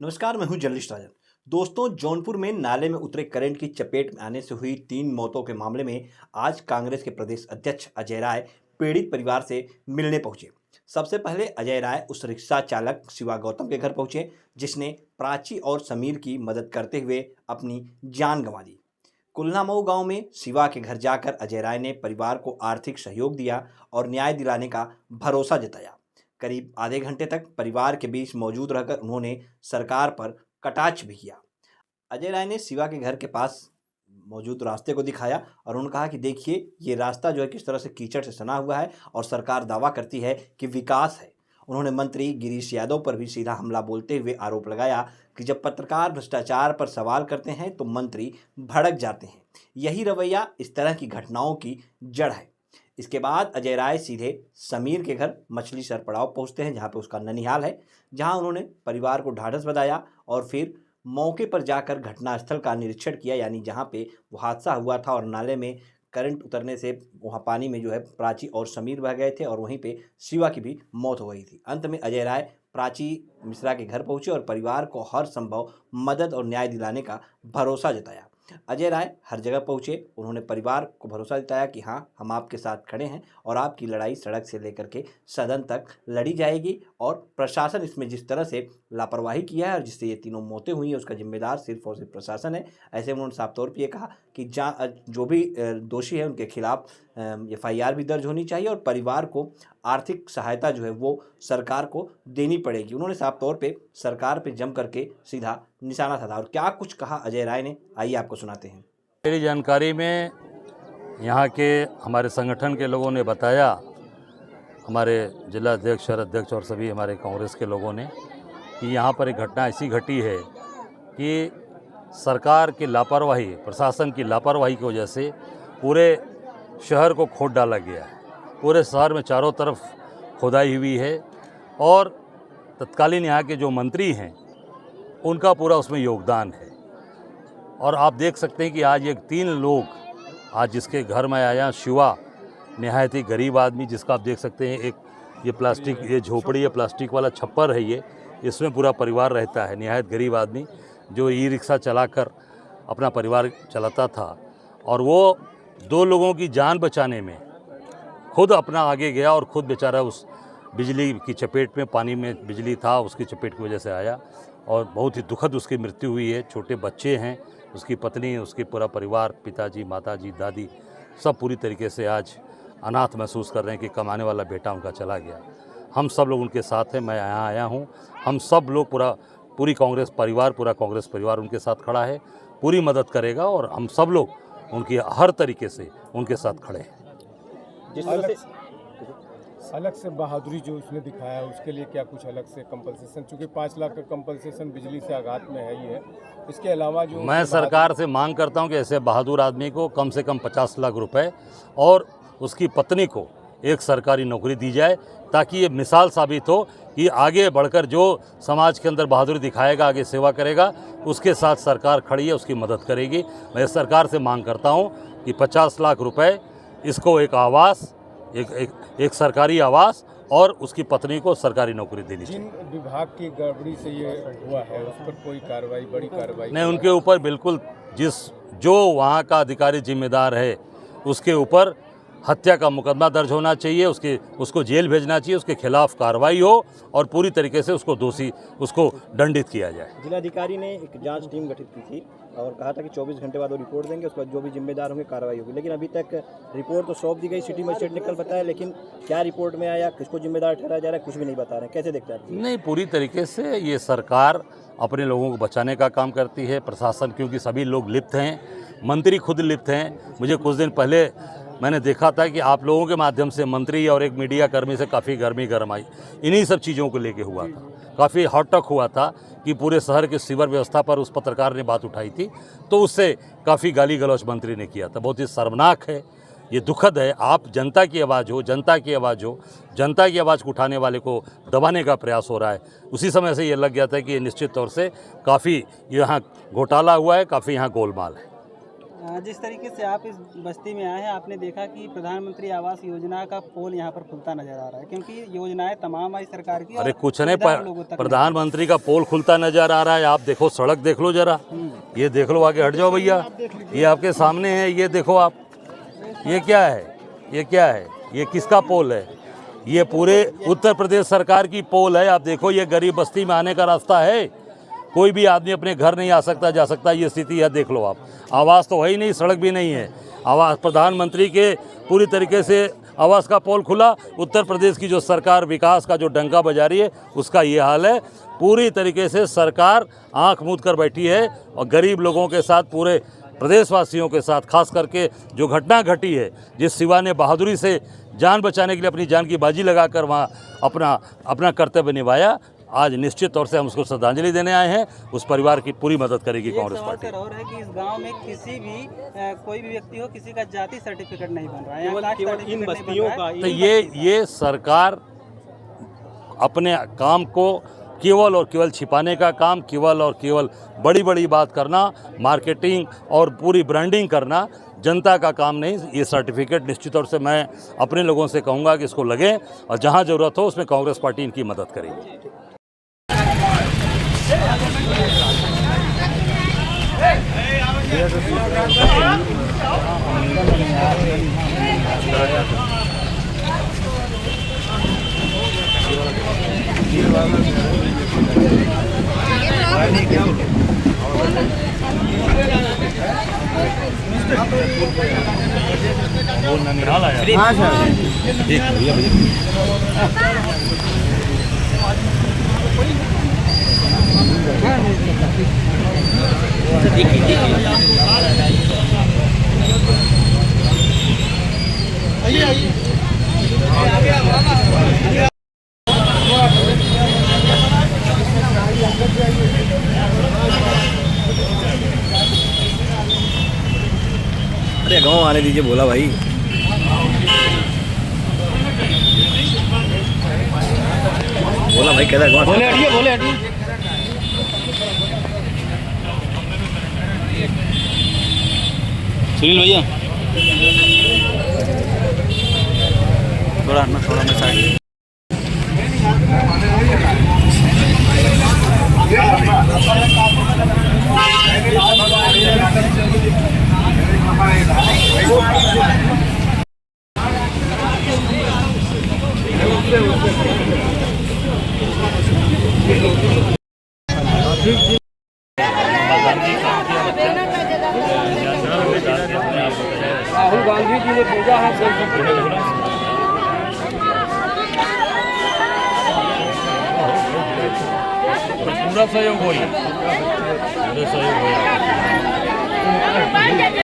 नमस्कार, मैं हूं जर्नलिस्ट राजन। दोस्तों, जौनपुर में नाले में उतरे करंट की चपेट में आने से हुई 3 मौतों के मामले में आज कांग्रेस के प्रदेश अध्यक्ष अजय राय पीड़ित परिवार से मिलने पहुंचे। सबसे पहले अजय राय उस रिक्शा चालक शिवा गौतम के घर पहुंचे जिसने प्राची और समीर की मदद करते हुए अपनी जान गंवा दी। कुल्लामऊ गांव में शिवा के घर जाकर अजय राय ने परिवार को आर्थिक सहयोग दिया और न्याय दिलाने का भरोसा जताया। करीब आधे घंटे तक परिवार के बीच मौजूद रहकर उन्होंने सरकार पर कटाक्ष भी किया। अजय राय ने शिवा के घर के पास मौजूद रास्ते को दिखाया और उन्होंने कहा कि देखिए, ये रास्ता जो है किस तरह से कीचड़ से सना हुआ है और सरकार दावा करती है कि विकास है। उन्होंने मंत्री गिरीश यादव पर भी सीधा हमला बोलते हुए आरोप लगाया कि जब पत्रकार भ्रष्टाचार पर सवाल करते हैं तो मंत्री भड़क जाते हैं। यही रवैया इस तरह की घटनाओं की जड़ है। इसके बाद अजय राय सीधे समीर के घर मछली सर पड़ाव पहुंचते हैं, जहां पे उसका ननिहाल है, जहां उन्होंने परिवार को ढाढ़स बंधाया और फिर मौके पर जाकर घटनास्थल का निरीक्षण किया, यानी जहां पे वो हादसा हुआ था और नाले में करंट उतरने से वहां पानी में जो है प्राची और समीर बह गए थे और वहीं पे शिवा की भी मौत हो गई थी। अंत में अजय राय प्राची मिश्रा के घर पहुंचे और परिवार को हर संभव मदद और न्याय दिलाने का भरोसा जताया। अजय राय हर जगह पहुंचे, उन्होंने परिवार को भरोसा दिलाया कि हाँ, हम आपके साथ खड़े हैं और आपकी लड़ाई सड़क से लेकर के सदन तक लड़ी जाएगी। और प्रशासन इसमें जिस तरह से लापरवाही किया है और जिससे ये 3 मौतें हुई हैं, उसका जिम्मेदार सिर्फ और सिर्फ प्रशासन है। ऐसे में उन्होंने साफ तौर पर यह कहा कि जो भी दोषी है उनके खिलाफ FIR भी दर्ज होनी चाहिए और परिवार को आर्थिक सहायता जो है वो सरकार को देनी पड़ेगी। उन्होंने साफ तौर पे सरकार पे जम करके सीधा निशाना साधा। और क्या कुछ कहा अजय राय ने, आइए आपको सुनाते हैं। मेरी जानकारी में यहाँ के हमारे संगठन के लोगों ने बताया, हमारे जिला अध्यक्ष, शहर अध्यक्ष और सभी हमारे कांग्रेस के लोगों ने, कि यहाँ पर एक घटना ऐसी घटी है कि सरकार की लापरवाही, प्रशासन की लापरवाही की वजह से पूरे शहर को खोद डाला गया है। पूरे शहर में चारों तरफ खोदाई हुई है और तत्कालीन यहाँ के जो मंत्री हैं उनका पूरा उसमें योगदान है। और आप देख सकते हैं कि आज एक 3 लोग आज जिसके घर में आया, शिवा निहायत ही गरीब आदमी, जिसका आप देख सकते हैं एक ये प्लास्टिक, ये झोपड़ी है, प्लास्टिक वाला छप्पर है, ये इसमें पूरा परिवार रहता है। निहायत गरीब आदमी जो ई-रिक्शा चलाकर अपना परिवार चलाता था और वो 2 लोगों की जान बचाने में खुद अपना आगे गया और खुद बेचारा उस बिजली की चपेट में, पानी में बिजली था उसकी चपेट की वजह से आया और बहुत ही दुखद उसकी मृत्यु हुई है। छोटे बच्चे हैं, उसकी पत्नी, उसकी पूरा परिवार, पिताजी, माताजी, दादी, सब पूरी तरीके से आज अनाथ महसूस कर रहे हैं कि कमाने वाला बेटा उनका चला गया। हम सब लोग उनके साथ हैं, मैं यहाँ आया हूँ, हम सब लोग पूरी कांग्रेस परिवार, पूरा कांग्रेस परिवार उनके साथ खड़ा है, पूरी मदद करेगा और हम सब लोग उनकी हर तरीके से उनके साथ खड़े हैं। अलग से बहादुरी जो उसने दिखाया, उसके लिए क्या कुछ अलग से कंपनसेशन, चूँकि 5 लाख का कंपनसेशन बिजली से आघात में है ही है, इसके अलावा जो मैं सरकार से मांग करता हूं कि ऐसे बहादुर आदमी को कम से कम 50 लाख रुपए और उसकी पत्नी को एक सरकारी नौकरी दी जाए, ताकि ये मिसाल साबित हो कि आगे बढ़कर जो समाज के अंदर बहादुरी दिखाएगा, आगे सेवा करेगा, उसके साथ सरकार खड़ी है, उसकी मदद करेगी। मैं सरकार से मांग करता हूं कि 50 लाख रुपए इसको एक आवास, एक सरकारी आवास और उसकी पत्नी को सरकारी नौकरी देनी चाहिए। जिन विभाग की गड़बड़ी से ये हुआ है उस पर कोई कार्रवाई, बड़ी कार्रवाई नहीं, उनके ऊपर बिल्कुल जो वहाँ का अधिकारी जिम्मेदार है उसके ऊपर हत्या का मुकदमा दर्ज होना चाहिए, उसको जेल भेजना चाहिए, उसके खिलाफ कार्रवाई हो और पूरी तरीके से उसको दंडित किया जाए। जिलाधिकारी ने एक जांच टीम गठित की थी और कहा था कि 24 घंटे बाद वो रिपोर्ट देंगे, उसके बाद जो भी जिम्मेदार होंगे कार्रवाई होगी, लेकिन अभी तक रिपोर्ट तो सौंप दी गई, सिटी मजिस्ट्रेट ने कल बताया, लेकिन क्या रिपोर्ट में आया, किसको जिम्मेदार ठहराया जा रहा है, कुछ भी नहीं बता रहे हैं। कैसे देखते हैं? नहीं, पूरी तरीके से ये सरकार अपने लोगों को बचाने का काम करती है। प्रशासन, क्योंकि सभी लोग लिप्त हैं, मंत्री खुद लिप्त हैं। मुझे कुछ दिन पहले मैंने देखा था कि आप लोगों के माध्यम से मंत्री और एक मीडिया कर्मी से काफ़ी गर्म आई, इन्हीं सब चीज़ों को लेके हुआ था। काफ़ी हॉट टॉक हुआ था कि पूरे शहर के सीवर व्यवस्था पर उस पत्रकार ने बात उठाई थी, तो उससे काफ़ी गाली गलौज मंत्री ने किया था। बहुत ही शर्मनाक है, ये दुखद है। आप जनता की आवाज़ हो, जनता की आवाज़ को उठाने वाले को दबाने का प्रयास हो रहा है। उसी समय से ये लग गया था कि ये निश्चित तौर से काफ़ी यहाँ घोटाला हुआ है, काफ़ी यहाँ गोलमाल है। जिस तरीके से आप इस बस्ती में आए हैं, आपने देखा कि प्रधानमंत्री आवास योजना का पोल यहाँ पर खुलता नजर आ रहा है, क्योंकि योजनाएं तमाम आई सरकार की। अरे और कुछ नहीं, सुविधा लोगों तक प्रधानमंत्री का पोल खुलता नजर आ रहा है। आप देखो, सड़क देख लो जरा, ये देख लो, आगे हट जाओ भैया, ये आपके सामने है, ये देखो आप, ये क्या है, ये क्या है, ये किसका पोल है? ये पूरे उत्तर प्रदेश सरकार की पोल है। आप देखो, ये गरीब बस्ती में आने का रास्ता है, कोई भी आदमी अपने घर नहीं आ सकता जा सकता, ये स्थिति है, देख लो आप। आवास तो है ही नहीं, सड़क भी नहीं है। आवास प्रधानमंत्री के पूरी तरीके से आवास का पोल खुला। उत्तर प्रदेश की जो सरकार विकास का जो डंका बजा रही है, उसका ये हाल है। पूरी तरीके से सरकार आंख मूंद कर बैठी है और गरीब लोगों के साथ, पूरे प्रदेशवासियों के साथ, खास करके जो घटना घटी है, जिस शिवा ने बहादुरी से जान बचाने के लिए अपनी जान की बाजी लगाकर वहाँ अपना कर्तव्य निभाया, आज निश्चित तौर से हम उसको श्रद्धांजलि देने आए हैं। उस परिवार की पूरी मदद करेगी कांग्रेस पार्टी। सर और है कि इस गांव में किसी भी कोई भी व्यक्ति हो, किसी का जाति सर्टिफिकेट नहीं बन रहा है, यहाँ कास्ट सर्टिफिकेट इन नहीं बन बस्तियों रहा है। का तो ये सरकार अपने काम को केवल और केवल छिपाने का काम, केवल और केवल बड़ी बड़ी बात करना, मार्केटिंग और पूरी ब्रांडिंग करना जनता का काम नहीं। ये सर्टिफिकेट निश्चित तौर से मैं अपने लोगों से कहूँगा कि इसको लगे और जहाँ ज़रूरत हो उसमें कांग्रेस पार्टी इनकी मदद करेगी। हाँ अरे गाँव आने दीजिए, बोला भाई। बोला भाई, कहता गाँव। बोले हटिए, बोले हटिए। सुनील भैया थोड़ा मैं साइड। राहुल गांधी जी ने पूजा है। पूरा सहयोग हो, पूरा सहयोग हो।